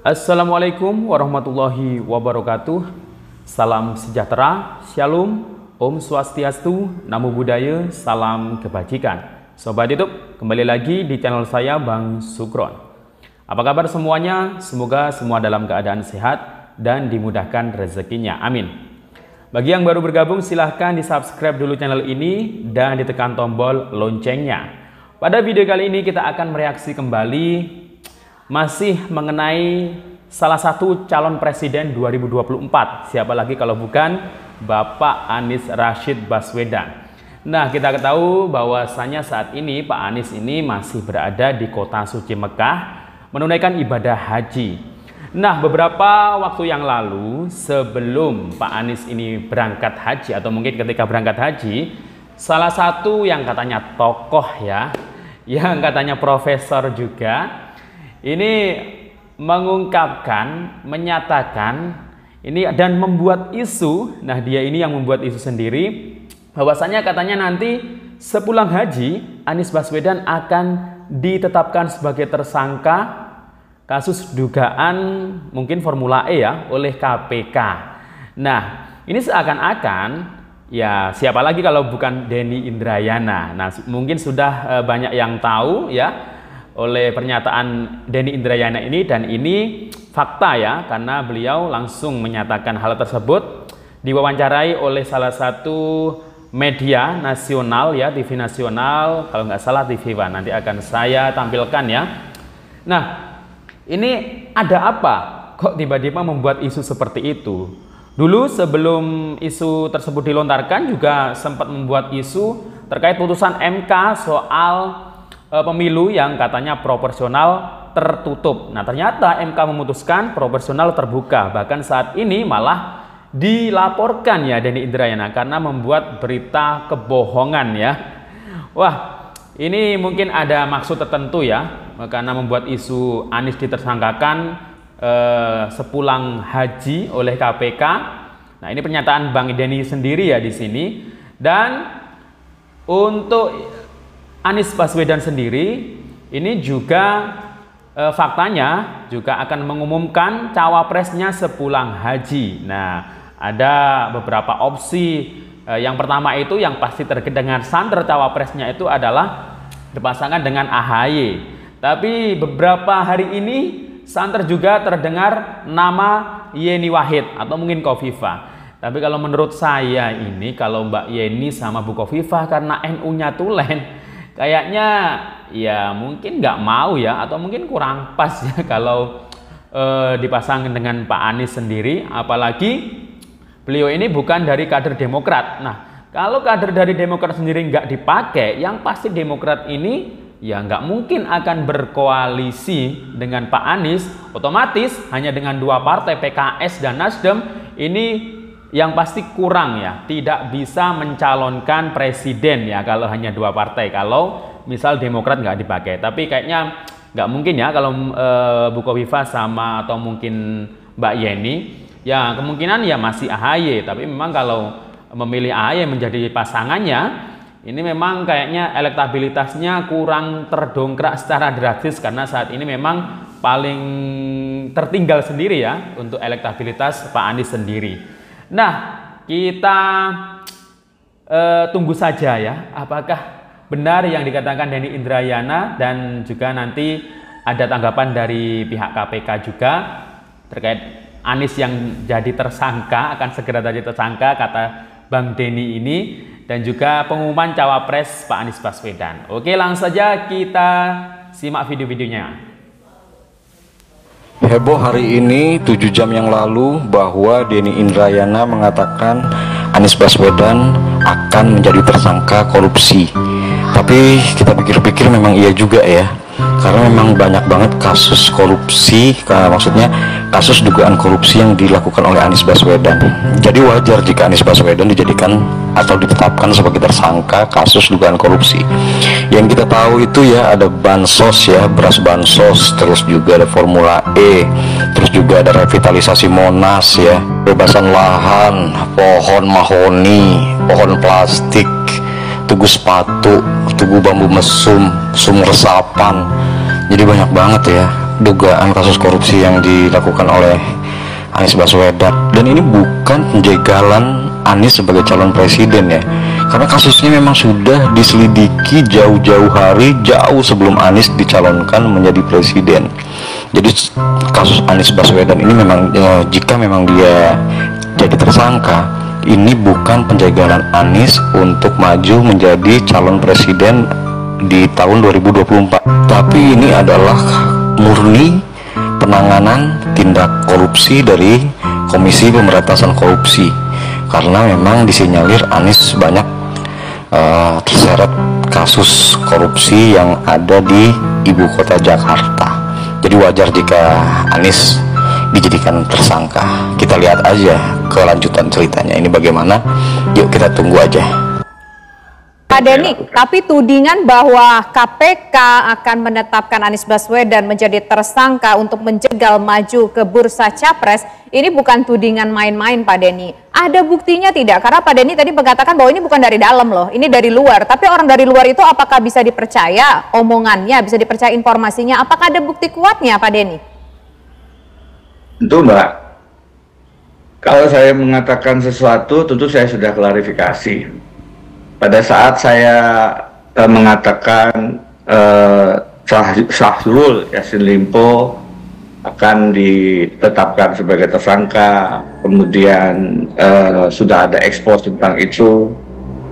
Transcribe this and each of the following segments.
Assalamualaikum warahmatullahi wabarakatuh. Salam sejahtera, shalom, Om Swastiastu, Namo Buddhaya, salam kebajikan. Sobat YouTube, kembali lagi di channel saya Bang Sukron. Apa kabar semuanya? Semoga semua dalam keadaan sehat dan dimudahkan rezekinya. Amin. Bagi yang baru bergabung, silahkan di subscribe dulu channel ini dan ditekan tombol loncengnya. Pada video kali ini kita akan mereaksi kembali masih mengenai salah satu calon presiden 2024. Siapa lagi kalau bukan Bapak Anies Rashid Baswedan. Nah, kita ketahui bahwasanya saat ini Pak Anies ini masih berada di kota suci Mekah menunaikan ibadah haji. Nah, beberapa waktu yang lalu sebelum Pak Anies ini berangkat haji atau mungkin ketika berangkat haji, salah satu yang katanya tokoh ya, yang katanya profesor juga, ini mengungkapkan, menyatakan ini dan membuat isu. Nah, dia ini yang membuat isu sendiri bahwasanya katanya nanti sepulang haji Anies Baswedan akan ditetapkan sebagai tersangka kasus dugaan mungkin Formula E ya oleh KPK. Nah, ini seakan-akan ya siapa lagi kalau bukan Denny Indrayana. Nah, mungkin sudah banyak yang tahu ya oleh pernyataan Denny Indrayana ini, dan ini fakta ya, karena beliau langsung menyatakan hal tersebut diwawancarai oleh salah satu media nasional ya, TV nasional, kalau nggak salah TV One, nanti akan saya tampilkan ya. Nah, ini ada apa kok tiba-tiba membuat isu seperti itu? Dulu sebelum isu tersebut dilontarkan juga sempat membuat isu terkait putusan MK soal pemilu yang katanya proporsional tertutup. Nah, ternyata MK memutuskan proporsional terbuka. Bahkan saat ini malah dilaporkan ya Denny Indrayana karena membuat berita kebohongan ya. Wah, ini mungkin ada maksud tertentu ya, karena membuat isu Anies ditersangkakan sepulang haji oleh KPK. Nah, ini pernyataan Bang Denny sendiri ya di sini. Dan untuk Anies Baswedan sendiri ini juga faktanya juga akan mengumumkan cawapresnya sepulang haji. Nah, ada beberapa opsi. Yang pertama itu yang pasti terdengar santer cawapresnya itu adalah berpasangan dengan AHY. Tapi beberapa hari ini santer juga terdengar nama Yeni Wahid atau mungkin Khofifah. Tapi kalau menurut saya ini kalau Mbak Yeni sama Bu Khofifah karena NU-nya tulen, kayaknya ya mungkin nggak mau ya, atau mungkin kurang pas ya kalau dipasangin dengan Pak Anies sendiri, apalagi beliau ini bukan dari kader Demokrat. Nah, kalau kader dari Demokrat sendiri nggak dipakai, yang pasti Demokrat ini ya nggak mungkin akan berkoalisi dengan Pak Anies. Otomatis hanya dengan dua partai PKS dan Nasdem ini yang pasti kurang ya, tidak bisa mencalonkan presiden ya kalau hanya dua partai, kalau misal Demokrat nggak dipakai. Tapi kayaknya nggak mungkin ya kalau Bu Khofifah sama atau mungkin Mbak Yeni, ya kemungkinan ya masih AHY. Tapi memang kalau memilih AHY menjadi pasangannya, ini memang kayaknya elektabilitasnya kurang terdongkrak secara drastis, karena saat ini memang paling tertinggal sendiri ya untuk elektabilitas Pak Anies sendiri. Nah, kita tunggu saja ya, apakah benar yang dikatakan Denny Indrayana, dan juga nanti ada tanggapan dari pihak KPK juga terkait Anies yang jadi tersangka, akan segera jadi tersangka kata Bang Denny ini, dan juga pengumuman cawapres Pak Anies Baswedan. Oke, langsung saja kita simak video-videonya. Heboh hari ini 7 jam yang lalu bahwa Denny Indrayana mengatakan Anies Baswedan akan menjadi tersangka korupsi. Tapi kita pikir-pikir memang iya juga ya, karena memang banyak banget kasus korupsi, maksudnya kasus dugaan korupsi yang dilakukan oleh Anies Baswedan. Jadi wajar jika Anies Baswedan dijadikan atau ditetapkan sebagai tersangka kasus dugaan korupsi. Yang kita tahu itu ya ada bansos ya, beras bansos, terus juga ada Formula E, terus juga ada revitalisasi Monas ya, bebasan lahan, pohon mahoni, pohon plastik, tugu sepatu, tugu bambu mesum, sumur resapan. Jadi banyak banget ya dugaan kasus korupsi yang dilakukan oleh Anies Baswedan. Dan ini bukan penjagalan Anies sebagai calon presiden ya, karena kasusnya memang sudah diselidiki jauh-jauh hari, jauh sebelum Anies dicalonkan menjadi presiden. Jadi kasus Anies Baswedan ini memang jika memang dia jadi tersangka, ini bukan penjagalan Anies untuk maju menjadi calon presiden di tahun 2024, tapi ini adalah murni penanganan tindak korupsi dari Komisi Pemberantasan Korupsi, karena memang disinyalir Anies banyak terseret kasus korupsi yang ada di ibu kota Jakarta. Jadi wajar jika Anies dijadikan tersangka. Kita lihat aja kelanjutan ceritanya ini bagaimana. Yuk kita tunggu aja. Pak Denny, tapi tudingan bahwa KPK akan menetapkan Anies Baswedan menjadi tersangka untuk menjegal maju ke bursa capres, ini bukan tudingan main-main Pak Denny. Ada buktinya tidak? Karena Pak Denny tadi mengatakan bahwa ini bukan dari dalam loh, ini dari luar. Tapi orang dari luar itu apakah bisa dipercaya omongannya, bisa dipercaya informasinya? Apakah ada bukti kuatnya Pak Denny? Tentu Mbak, kalau saya mengatakan sesuatu tentu saya sudah klarifikasi. Pada saat saya mengatakan Syahrul Yassin Limpo akan ditetapkan sebagai tersangka, kemudian sudah ada ekspos tentang itu,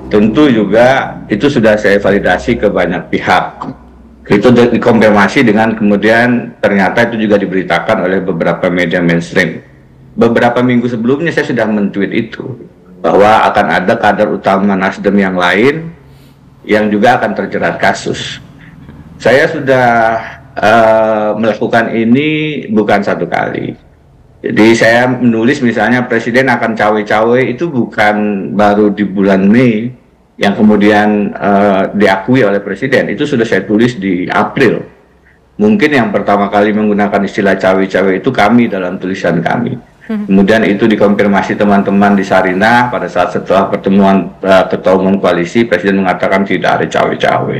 tentu juga itu sudah saya validasi ke banyak pihak. Itu dikonfirmasi dengan kemudian ternyata itu juga diberitakan oleh beberapa media mainstream. Beberapa minggu sebelumnya saya sudah men-tweet itu, bahwa akan ada kader utama Nasdem yang lain yang juga akan terjerat kasus. Saya sudah melakukan ini bukan satu kali. Jadi saya menulis misalnya presiden akan cawe-cawe itu bukan baru di bulan Mei yang kemudian diakui oleh presiden. Itu sudah saya tulis di April. Mungkin yang pertama kali menggunakan istilah cawe-cawe itu kami dalam tulisan kami. Kemudian itu dikonfirmasi teman-teman di Sarinah pada saat setelah pertemuan ketua umum koalisi, presiden mengatakan tidak ada cawe-cawe.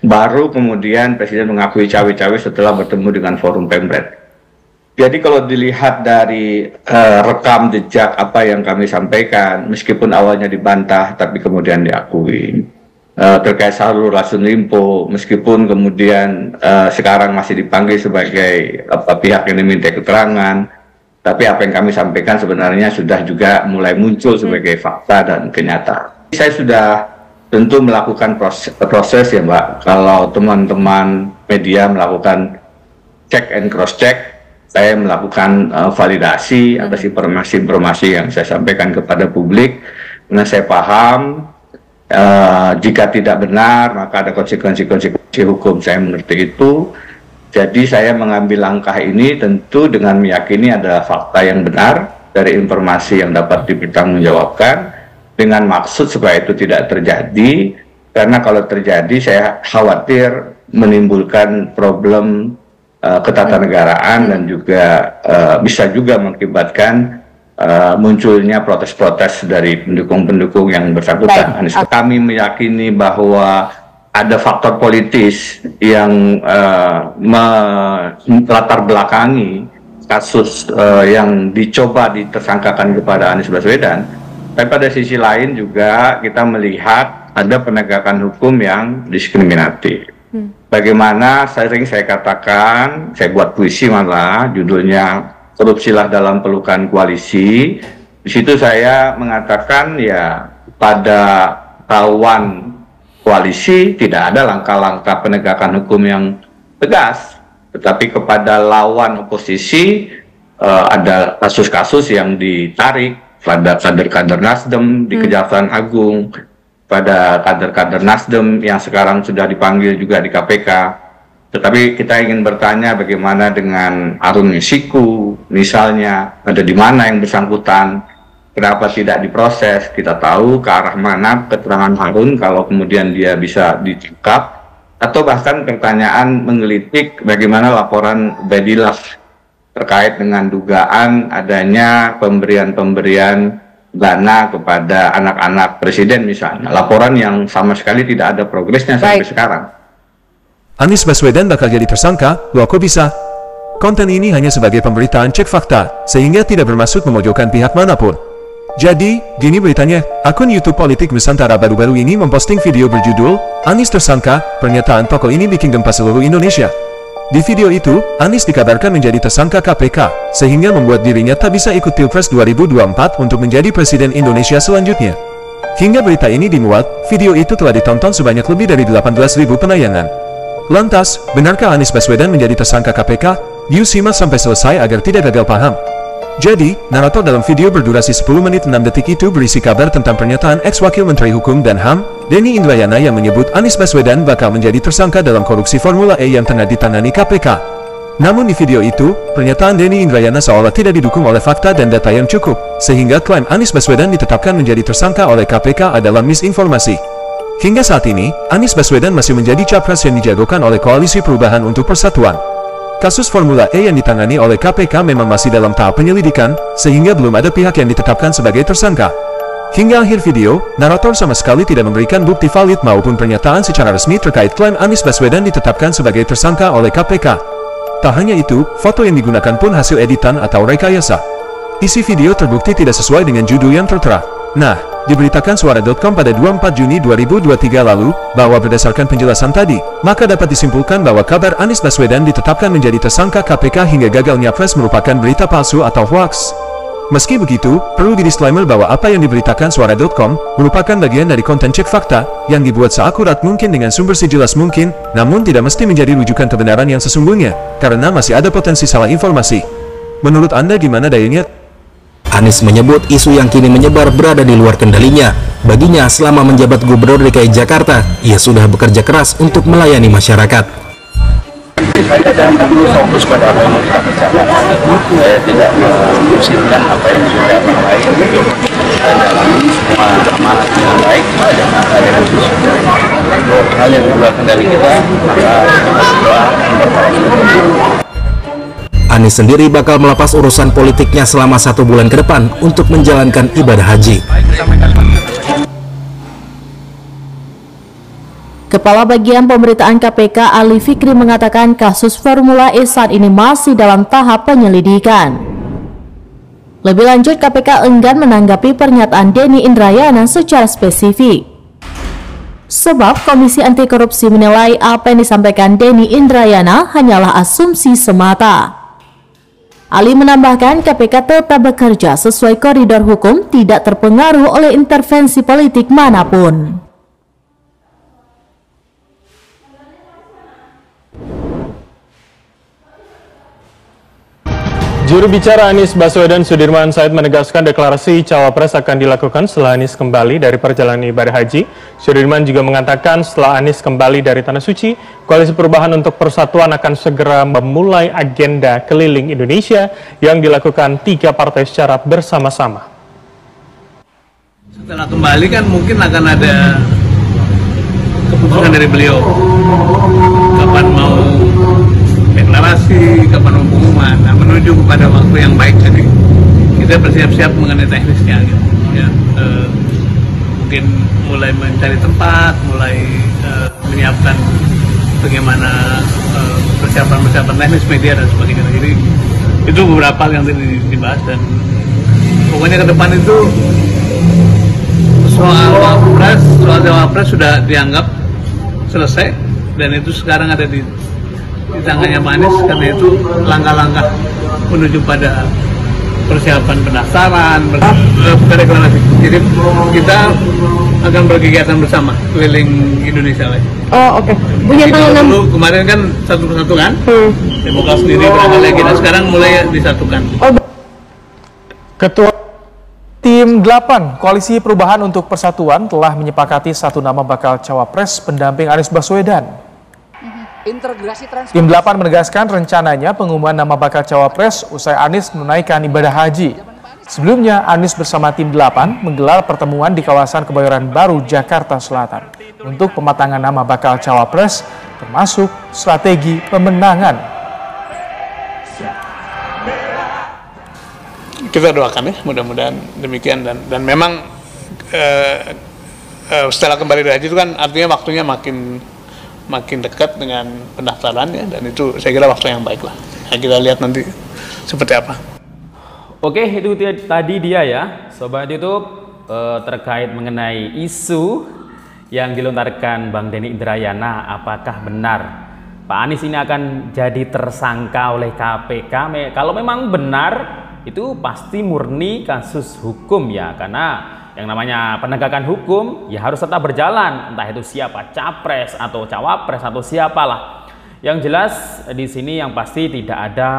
Baru kemudian presiden mengakui cawe-cawe setelah bertemu dengan forum Pemret. Jadi kalau dilihat dari rekam jejak apa yang kami sampaikan, meskipun awalnya dibantah tapi kemudian diakui. Terkait Syahrul Yassin Limpo, meskipun kemudian sekarang masih dipanggil sebagai pihak yang diminta keterangan, tapi apa yang kami sampaikan sebenarnya sudah juga mulai muncul sebagai fakta dan kenyataan. Saya sudah tentu melakukan proses ya Mbak, kalau teman-teman media melakukan check and cross check, saya melakukan validasi atas informasi-informasi yang saya sampaikan kepada publik, karena saya paham jika tidak benar maka ada konsekuensi hukum, saya mengerti itu. Jadi saya mengambil langkah ini tentu dengan meyakini ada fakta yang benar dari informasi yang dapat dipertanggungjawabkan, dengan maksud supaya itu tidak terjadi, karena kalau terjadi saya khawatir menimbulkan problem ketatanegaraan dan juga bisa juga mengakibatkan munculnya protes-protes dari pendukung-pendukung yang bersangkutan. Kami meyakini bahwa ada faktor politis yang melatar belakangi kasus yang dicoba ditersangkakan kepada Anies Baswedan. Tapi pada sisi lain juga kita melihat ada penegakan hukum yang diskriminatif. Bagaimana sering saya katakan, saya buat puisi malah, judulnya Korupsilah dalam Pelukan Koalisi. Di situ saya mengatakan ya pada kawan koalisi tidak ada langkah-langkah penegakan hukum yang tegas, tetapi kepada lawan oposisi ada kasus-kasus yang ditarik pada kader-kader Nasdem di Kejaksaan Agung, pada kader-kader Nasdem yang sekarang sudah dipanggil juga di KPK. Tetapi kita ingin bertanya bagaimana dengan Harun Masiku misalnya, ada di mana yang bersangkutan? Kenapa tidak diproses? Kita tahu ke arah mana keterangan Harun kalau kemudian dia bisa ditangkap, atau bahkan pertanyaan menggelitik bagaimana laporan Badillah terkait dengan dugaan adanya pemberian dana kepada anak-anak presiden misalnya. Laporan yang sama sekali tidak ada progresnya sampai sekarang. Anies Baswedan bakal jadi tersangka, loh kok bisa? Konten ini hanya sebagai pemberitaan cek fakta, sehingga tidak bermaksud memojokkan pihak manapun. Jadi, gini beritanya, akun YouTube Politik Nusantara baru-baru ini memposting video berjudul, Anies tersangka, pernyataan tokoh ini bikin gempa seluruh Indonesia. Di video itu, Anies dikabarkan menjadi tersangka KPK, sehingga membuat dirinya tak bisa ikut Pilpres 2024 untuk menjadi Presiden Indonesia selanjutnya. Hingga berita ini dimuat, video itu telah ditonton sebanyak lebih dari 18.000 penayangan. Lantas, benarkah Anies Baswedan menjadi tersangka KPK? Yuk simak sampai selesai agar tidak gagal paham. Jadi, narator dalam video berdurasi 10 menit 6 detik itu berisi kabar tentang pernyataan ex-Wakil Menteri Hukum dan HAM, Denny Indrayana yang menyebut Anies Baswedan bakal menjadi tersangka dalam korupsi Formula E yang tengah ditangani KPK. Namun di video itu, pernyataan Denny Indrayana seolah tidak didukung oleh fakta dan data yang cukup, sehingga klaim Anies Baswedan ditetapkan menjadi tersangka oleh KPK adalah misinformasi. Hingga saat ini, Anies Baswedan masih menjadi capres yang dijagokan oleh Koalisi Perubahan untuk Persatuan. Kasus Formula E yang ditangani oleh KPK memang masih dalam tahap penyelidikan, sehingga belum ada pihak yang ditetapkan sebagai tersangka. Hingga akhir video, narator sama sekali tidak memberikan bukti valid maupun pernyataan secara resmi terkait klaim Anies Baswedan ditetapkan sebagai tersangka oleh KPK. Tak hanya itu, foto yang digunakan pun hasil editan atau rekayasa. Isi video terbukti tidak sesuai dengan judul yang tertera. Nah, diberitakan Suara.com pada 24 Juni 2023 lalu, bahwa berdasarkan penjelasan tadi, maka dapat disimpulkan bahwa kabar Anies Baswedan ditetapkan menjadi tersangka KPK hingga gagal nyapres merupakan berita palsu atau hoax. Meski begitu, perlu di-disclaimer bahwa apa yang diberitakan Suara.com merupakan bagian dari konten cek fakta, yang dibuat seakurat mungkin dengan sumber sejelas mungkin, namun tidak mesti menjadi rujukan kebenaran yang sesungguhnya, karena masih ada potensi salah informasi. Menurut Anda gimana dayanya? Anies menyebut isu yang kini menyebar berada di luar kendalinya. Baginya, selama menjabat Gubernur DKI Jakarta, ia sudah bekerja keras untuk melayani masyarakat. Saya dan kami fokus pada apa yang mau kita kerjakan. Saya tidak mengusirkan apa yang sudah baik dalam semua amanat yang baik. Ada khusus hal yang di luar kendali kita, maka kita berdoa. Anies sendiri bakal melepas urusan politiknya selama 1 bulan ke depan untuk menjalankan ibadah haji. Kepala Bagian Pemberitaan KPK Ali Fikri mengatakan kasus Formula E saat ini masih dalam tahap penyelidikan. Lebih lanjut, KPK enggan menanggapi pernyataan Denny Indrayana secara spesifik. Sebab Komisi Anti Korupsi menilai apa yang disampaikan Denny Indrayana hanyalah asumsi semata. Ali menambahkan KPK tetap bekerja sesuai koridor hukum, tidak terpengaruh oleh intervensi politik manapun. Juru bicara Anies Baswedan Sudirman Said menegaskan deklarasi cawapres akan dilakukan setelah Anies kembali dari perjalanan ibadah haji. Sudirman juga mengatakan setelah Anies kembali dari Tanah Suci, Koalisi Perubahan untuk Persatuan akan segera memulai agenda keliling Indonesia yang dilakukan 3 partai secara bersama-sama. Setelah kembali kan mungkin akan ada keputusan dari beliau kapan mau deklarasi, kapan mau pengumuman. Nah, menuju kepada waktu yang baik, jadi kita bersiap-siap mengenai teknisnya gitu. Ya, mungkin mulai mencari tempat, mulai menyiapkan bagaimana persiapan teknis media dan sebagainya. Jadi itu beberapa hal yang tadi dibahas, dan pokoknya ke depan itu soal cawapres sudah dianggap selesai, dan itu sekarang ada di tangannya Pak Anies. Karena itu langkah-langkah menuju pada persiapan pendaftaran, deklarasi. Jadi kita akan berkegiatan bersama keliling Indonesia lagi. Oh, oke. Punya tanggal dulu kemarin kan satu persatu kan, Demokrat sendiri berangkat lagi. Nah, sekarang mulai disatukan. Ketua Tim 8 Koalisi Perubahan untuk Persatuan telah menyepakati 1 nama bakal cawapres pendamping Anies Baswedan. Tim 8 menegaskan rencananya pengumuman nama bakal cawapres usai Anies menunaikan ibadah haji. Sebelumnya, Anies bersama tim 8 menggelar pertemuan di kawasan Kebayoran Baru, Jakarta Selatan untuk pematangan nama bakal cawapres, termasuk strategi pemenangan. Kita doakan ya, mudah-mudahan demikian, dan memang setelah kembali dari haji itu kan artinya waktunya makin dekat dengan pendaftarannya, dan itu saya kira waktu yang baik lah. Nah, kita lihat nanti seperti apa. Oke, itu tadi dia ya, Sobat YouTube, terkait mengenai isu yang dilontarkan Bang Denny Indrayana. Apakah benar Pak Anies ini akan jadi tersangka oleh KPK? Kalau memang benar, itu pasti murni kasus hukum ya, karena yang namanya penegakan hukum ya harus tetap berjalan, entah itu siapa capres atau cawapres atau siapalah. Yang jelas di sini yang pasti tidak ada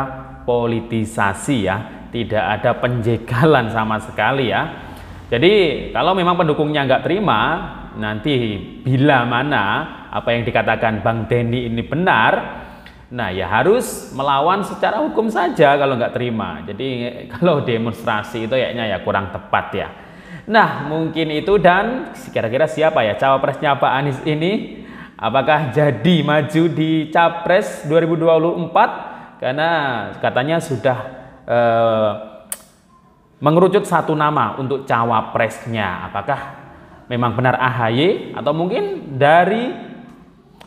politisasi ya, tidak ada penjegalan sama sekali ya. Jadi kalau memang pendukungnya nggak terima, nanti bila mana apa yang dikatakan Bang Denny ini benar, nah ya harus melawan secara hukum saja kalau nggak terima. Jadi kalau demonstrasi itu kayaknya ya kurang tepat ya. Nah mungkin itu, dan kira-kira siapa ya cawapresnya Pak Anies ini? Apakah jadi maju di Capres 2024? Karena katanya sudah mengerucut satu nama untuk cawapresnya. Apakah memang benar AHY atau mungkin dari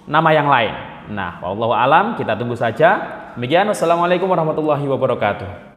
nama yang lain? Nah, wallahu alam, kita tunggu saja. Demikian, wassalamualaikum warahmatullahi wabarakatuh.